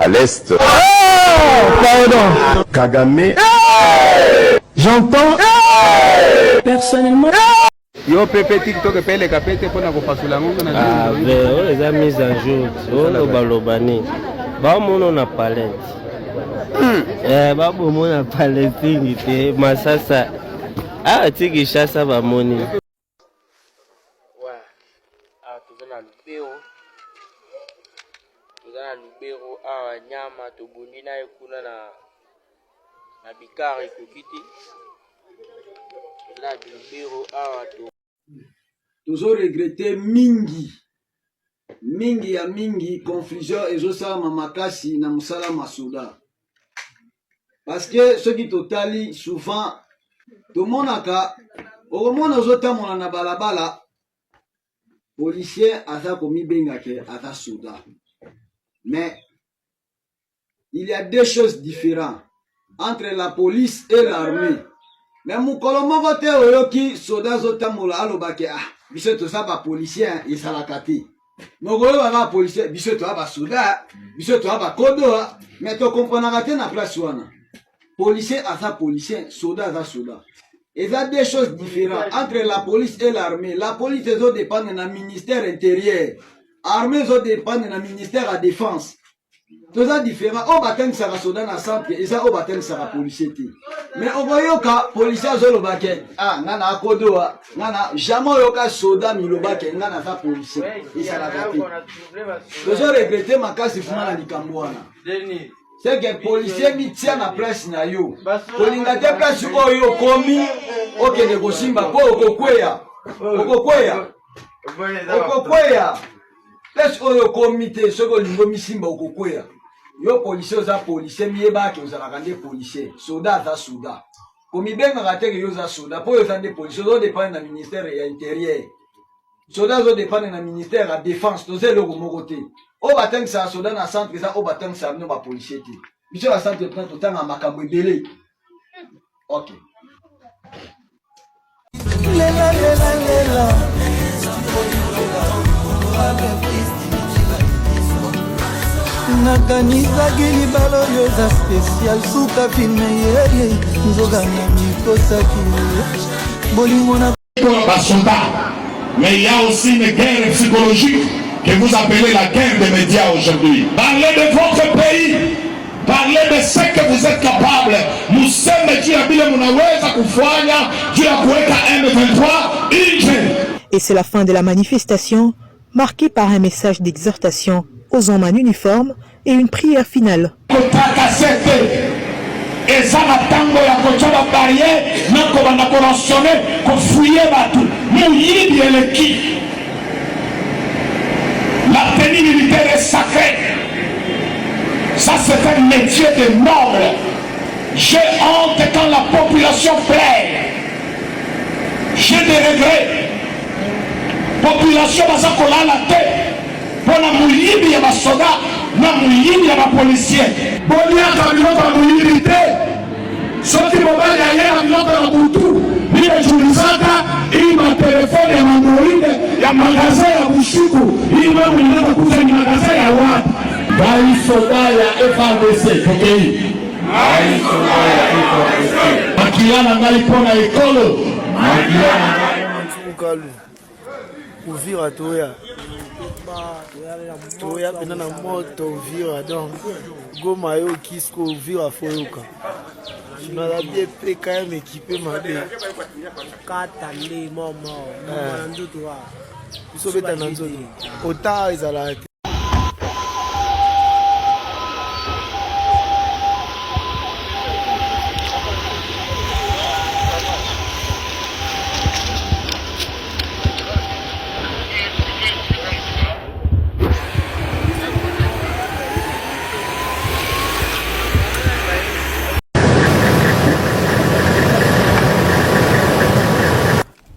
à l'Est. Pardon. Kagame. J'entends. Personnellement. Yo pepe TikTok pele kapete pona kopasula ngongo na ah ben les amis en jour on balobani ba mono na palette ba bomo na palette ngite masasa ah tiki shasa ba moni ouais ah tuzana lubero ah nyama to bundi na ekuna na bikari kokiti la lubero ah to toujours regretter mingi ya mingi confusion ezosala makasi na musala masuda parce que ce qui totali souvent tomonaka okomona ozotambola na balabala policier aza komibengake aza soda mais il y a deux choses différentes entre la police et l'armée mais mukolo moko te oyoki soda azotambola alobake ah biso toza bapolisier ezalaka te mokolo baba policier biso toza basoda biso toza bakodo mais tokomponaka te na place wana policier aza policier soda aza soda eza deux choses différentes entre la police et l'armée. La police ezodépendre na ministère intérieur, armée ezodépendre na ministère à défense. Toza différent. O batengisaka soda na centre eza o batengisaka policier te. Mais okoyoka policier azolobake ah ngana akodoa ngana jamais oyoka soda milobake ngana za policier ezalaka te. Tozo regretter makasi fuma na likambo wana. C'est que policier mitia na place na yo. Kolinga te place oyo komi okende kosimba po okokweya. Okokweya. Place oyo komi te soko lingo misimba okokweya. Yo policier oza policier miyeba ke ozalaka nde policier. Soda za soda. Komi benga te ke yo za soda po yo za nde policier ozo dépendre na ministère ya intérieur. Soda ozo dépendre na ministère ya défense toze loko moko te. O bateng sa soda na centre za o bateng sa no ba policier te. Biso la centre plan to tanga makambo ebele. OK. nakanisaki libala oyo eza spécial suka filme yeye nzogana mikosaki bolingo na basoda. Mais il y a aussi une guerre psychologique que vous appelez la guerre des médias aujourd'hui. Parlez de votre pays, parlez de ce que vous êtes capable. Museme juu ya bila munaweza kufanya juu ya kuweka M23 nje. Et c'est la fin de la manifestation, marquée par un message d'exhortation aux hommes en uniforme et une prière finale. La tenue militaire est sacrée. Ça c'est un métier de noble. J'ai honte quand la population plaît. J'ai des regrets. Population baza kolala te pona muyibi ya basoda na muyibi ya bapolisier. Boniaka biloko ya muyibi te. Soki mobali ayera biloko ya butu biejulizaka ima telefone ya Android ya magasin ya bushiku ima mwinaka kuza ni magasin ya watu. Bai soda ya FARDC tokei. Bai soda ya FARDC. Makilana ngai pona ekolo. Makilana ngai Uvira toya pena na moto Uvira donc Goma yo kisko Uvira foyoka tunala bien pe quand même équipé mabe kata le momo na ndutu wa biso beta na nzoto ota ezala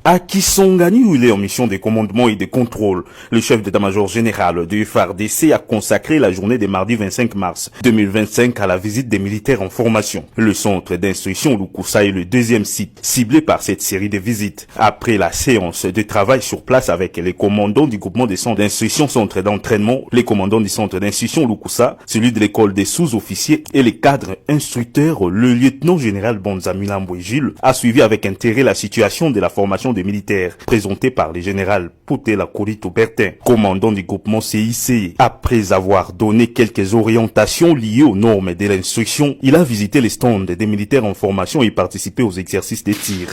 À Kisangani, où il est en mission de commandement et de contrôle, le chef d'état-major général du FARDC a consacré la journée de mardi 25 mars 2025 à la visite des militaires en formation. Le centre d'instruction Lukusa est le deuxième site ciblé par cette série de visites. Après la séance de travail sur place avec les commandants du groupement des centres d'instruction centre d'entraînement, les commandants du centre d'instruction Lukusa, celui de l'école des sous-officiers et les cadres instructeurs, le lieutenant général Bonzamila Mboué-Gilles a suivi avec intérêt la situation de la formation des militaires présentée par le général Poutela Kourito Bertin, commandant du groupement CIC. Après avoir donné quelques orientations liées aux normes de l'instruction, il a visité les stands des militaires en formation et participé aux exercices de tir.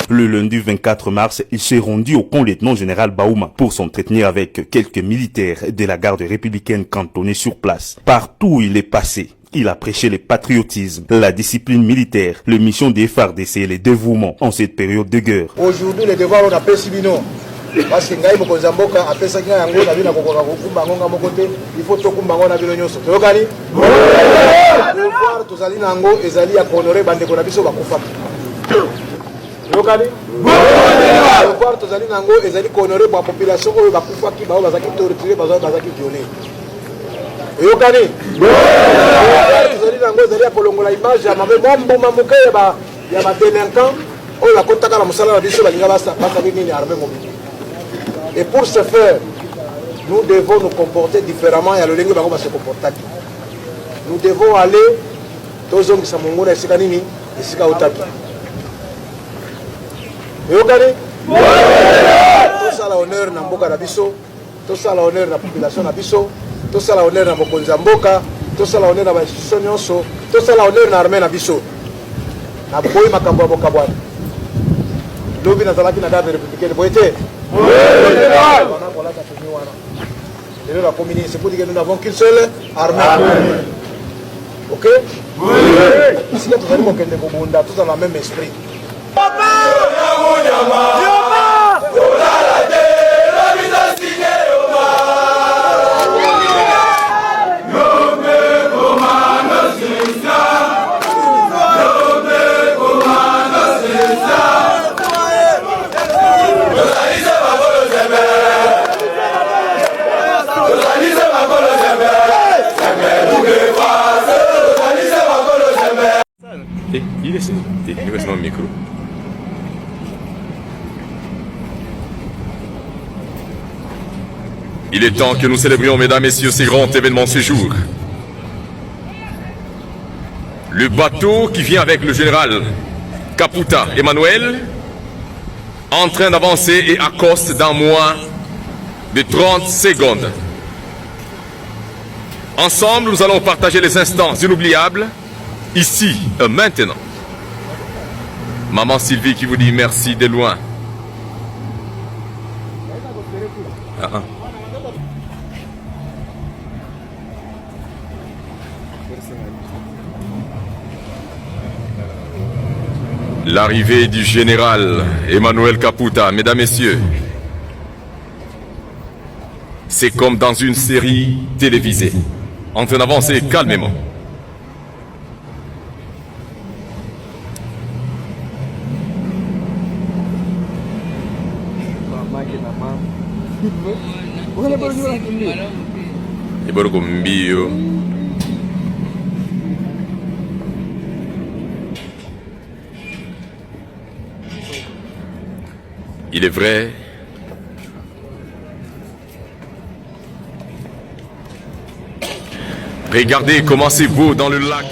Le lundi 24 mars, il s'est rendu au camp lieutenant général Baouma pour s'entretenir avec quelques militaires de la garde républicaine cantonnés sur place. Partout où il est passé, il a prêché le patriotisme, la discipline militaire, les missions des FARDC et les dévouements en cette période de guerre. Aujourd'hui, le devoir on appelle Sibino. Parce que ngai mokonza mboka apesa kinga yango na bina kokoka kokumba ngonga mokote il faut tokumba ngona bino nyonso tokani devoir tozali nango ezali ya honorer bandeko na biso bakufa tokani devoir tozali nango ezali honorer ba population oyo bakufa ki bao bazaki torturer bazaki violer yokani tozali nango ezali ya kolongola image ya mabe mboma moke ya ba délinquant oyo bakotaka na mosala na biso balinga basa nini armée mobile. Et pour ce faire, nous devons nous comporter différemment et à l'olingue va se comporter. Nous devons aller tous les hommes qui sont mongolais ici kanini ici ka otaki. Yokani? Tout ça l'honneur na mboka na biso, tout ça l'honneur na population na biso, tout ça l'honneur na bokonza mboka, tout ça l'honneur na institution nyonso, tout ça l'honneur na armée na biso. Na boy makambo boka bwana. Lobi na zalaki na garde républicaine boyete. C'est pour dire que nous n'avons qu'une seule armée. Ok? Si nous avons tous dans le même esprit. Il est temps que nous célébrions, mesdames et messieurs, ces grands événements ce jour. Le bateau qui vient avec le général Kaputa Emmanuel, en train d'avancer et accoste dans moins de 30 secondes. Ensemble, nous allons partager les instants inoubliables, ici, maintenant. Maman Sylvie qui vous dit merci de loin. L'arrivée du général Emmanuel Kaputa, mesdames, messieurs, c'est comme dans une série télévisée, en train d'avancer calmement. Il est vrai, regardez comment c'est beau dans le lac.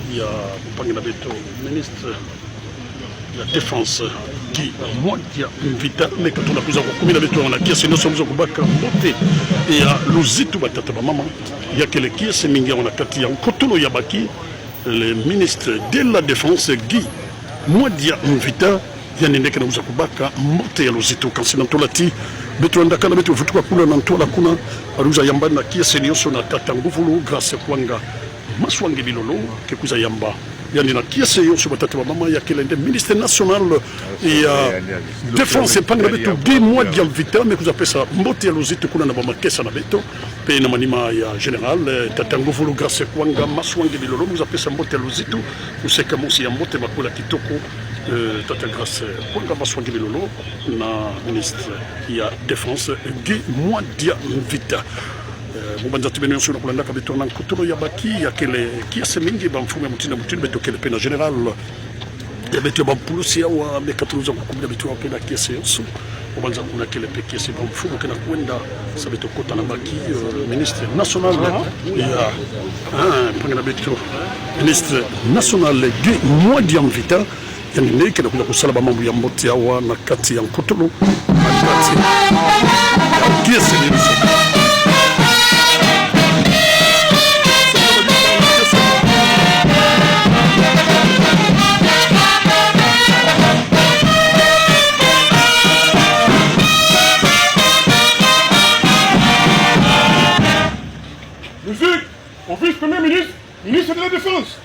Il y a ministre de la Défense qui moja mvita meka tunakuza kukumila betu na kiasi ndio somo kubaka bote ya luzitu batata ba mama ya kele kiasi mingi on a kati ya kotulo ya baki le ministre de la Défense Guy moja mvita yani ndeke na kubaka mote ya luzitu kansina tolati betu ndakana betu vutuka kula na ntola kuna aruza yamba na kiasi ndio so na tata nguvulu grâce kwanga maswange bilolo ke kuza yamba yani na kiasi yonso batatu mama ya kelende ministre national ya défense panga beto di mois de vita mais kuza pesa mbote ya lozito kuna na ba makesa na beto pe na manima ya general tatango vulu grâce kwanga maswange bilolo kuza pesa mbote ya lozito useka mosi ya mbote bakula kitoko tata grâce kwanga maswange bilolo na ministre ya défense di mois de vita mubanza tibeno sur kulanda kabito na kutulo ya baki ya kele kiasi mingi ba mfumo mutina beto kele pena general ya beto ba polisi wa mekatuluza kukumida beto wa kele kiasi yosu mubanza kuna kele pe kiasi ba mfumo kana kwenda sabeto kota na baki ministre national ya pangana beto ministre national de mois de vita yani ne kele kuja kusala ba mambo ya mbote wa na kati ya kutulo kati kiasi yosu. Musique au vice-premier ministre, ministre de la Défense.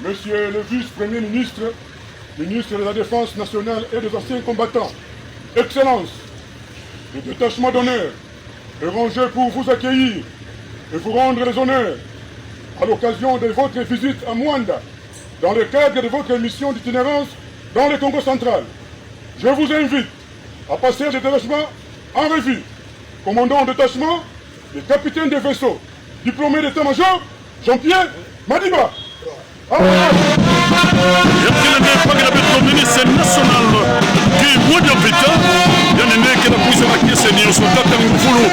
Monsieur le vice-premier ministre, ministre de la Défense nationale et des anciens combattants, Excellence, le détachement d'honneur est rangé pour vous accueillir et vous rendre les honneurs à l'occasion de votre visite à Mwanda dans le cadre de votre mission d'itinérance dans le Congo central. Je vous invite à passer le détachement en revue. Commandant de détachement, le capitaine de vaisseau, diplômé d'état-major, Jean-Pierre Madiba. Ministre national qui mois de vita yani ndeke na kuisa makese ni usotaka ngufulu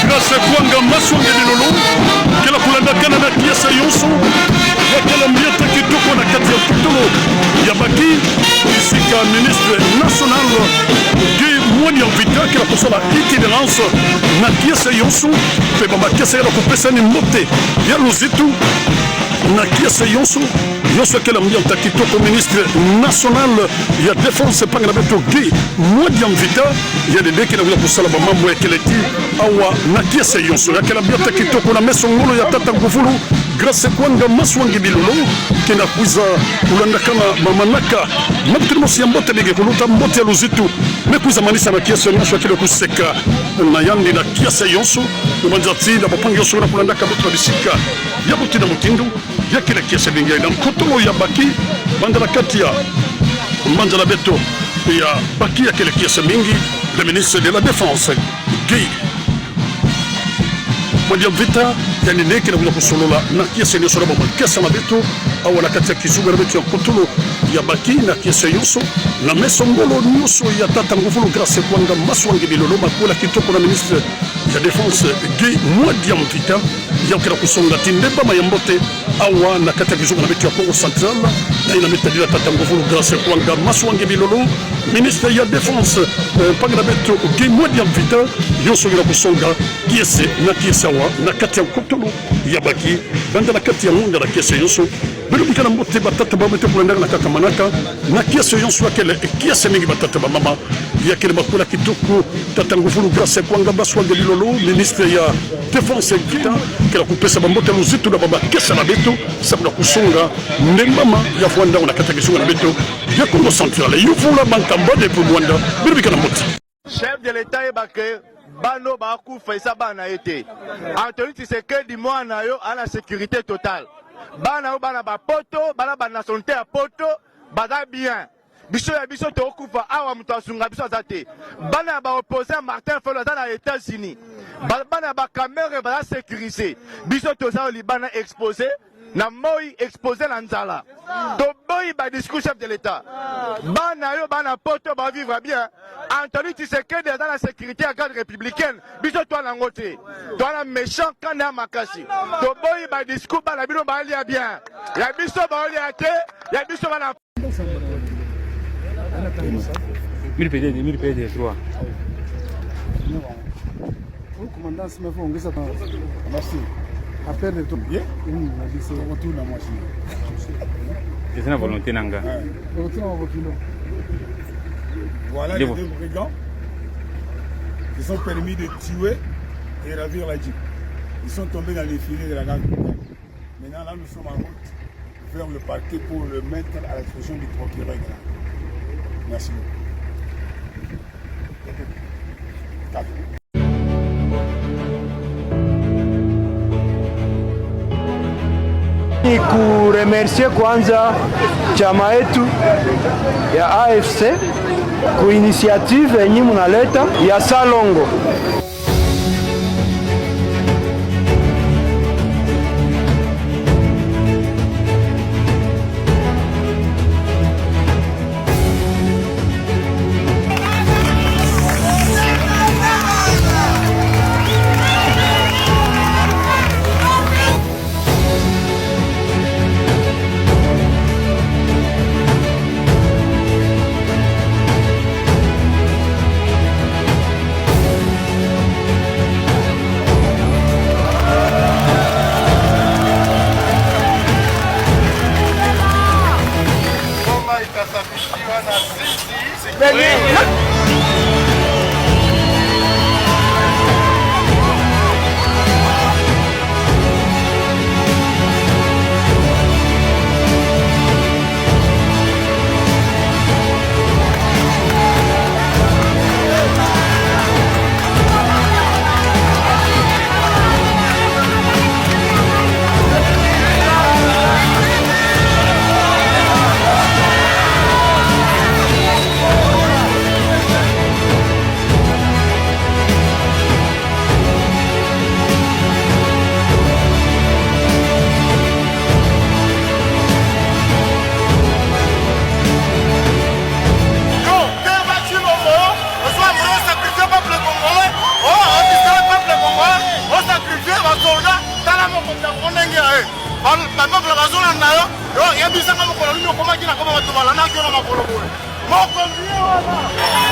grâce kwanga maswange dilolo kila kulanda kana na kiesa yoso ya kila mieta kitoko na kati ya kutulo ya baki isika ministre national qui mois de vita kila kusala itinérance na kiesa yoso pe baba kiesa ya kupesa ni mote ya luzitu na kiesa yoso yoso kela mbianta kitoko ministre national ya défense panga beto gi modi amvita ya de deke na kusala ba mambo ya keleti awa na kiesa yoso ya kela mbianta kitoko na meso ngolo ya tata ngufulu grâce kwanga maswangi bilolo kena kuiza ulanda kama mamanaka mabutimo siambote bege kuluta mbote luzitu mekuiza manisa na kiesa yoso kile kuseka na yandi na kiesa yoso umanjati na bapanga yoso na kulanda kabutwa bisika ya butina mutindu ya kile kiesa bingi na kutulo ya baki bandala kati ya Manjala Beto ya baki ya kile kiesa mingi le ministre de la Défense Guy Modiam Vita yani neki na kuja kusolola na kiesa yoso na kiesa na Beto au na kati ya kizuga na Beto ya kutulo ya baki na kiesa yoso na meso ngolo nyuso ya tata ngufulu grâce kwanga maswangi bilolo makula kitoko na ministre ya Défense Guy Modiam Vita ya kila kusonga tindeba mayambote awa na kati ya kizuga na Beto ya Congo Central na ina metadila tata ngufulu grâce kwanga maswangi bilolo ministre ya Défense panga Beto Guy Modiam Vita yoso kila kusonga kiese na kiesa wa na kati ya kutulo ya baki banda na kati ya munga na kiesa yoso belo bikana mbote batata ba mete kulenda na kaka manaka na kiesa yoso akele kiesa mingi batata ba mama ya kile makula kitoko tata ngufulu grâce kwanga baswanga lilolo ministre ya Défense Vita kila kupesa bambote luzitu na baba kiesa na Beto sabna kusonga ndembama ya Rwanda na kati ya kisunga na Beto ya Congo Central yuvula bankamba de Rwanda belo bikana mbote chef de l'état et baké bano bakufa isa bana ete Anthony Tshisekedi mwana yo ana sécurité totale bana yo bana ba poto bana ba nationalité ya poto baza bien biso ya biso to kufa awa muto asunga biso azate bana ba opposant Martin Fayulu dans les États-Unis bana ba caméra ba sécurisé biso to za libana exposé na moi exposé na nzala. Toboyi ba discours chef de l'État. Bana yo bana poto ba vivre bien. Anthony Tshisekedi dans la sécurité à garde républicaine. Biso toi na ngote. Toi na méchant kana makasi. Toboyi ba discours bana bino ba lia bien. Ya biso ba lia te, ya biso bana 1000 PD 3. Le commandant se met on ça merci. Après le tout bien, on a dit c'est retour la machine. C'est une volonté nanga. Retour en kilo. Voilà les deux brigands qui sont permis de tuer et ravir la Jeep. Ils sont tombés dans les filets de la garde. Maintenant là nous sommes en route vers le parquet pour le mettre à la disposition du procureur. Merci beaucoup. Ni kuremercie kwanza chama yetu ya AFC ku initiative yenye munaleta ya Salongo. Yo, ya bisa kama kwa lini kwa majina kama watu balana kiona makolo bure. Moko ndio wana.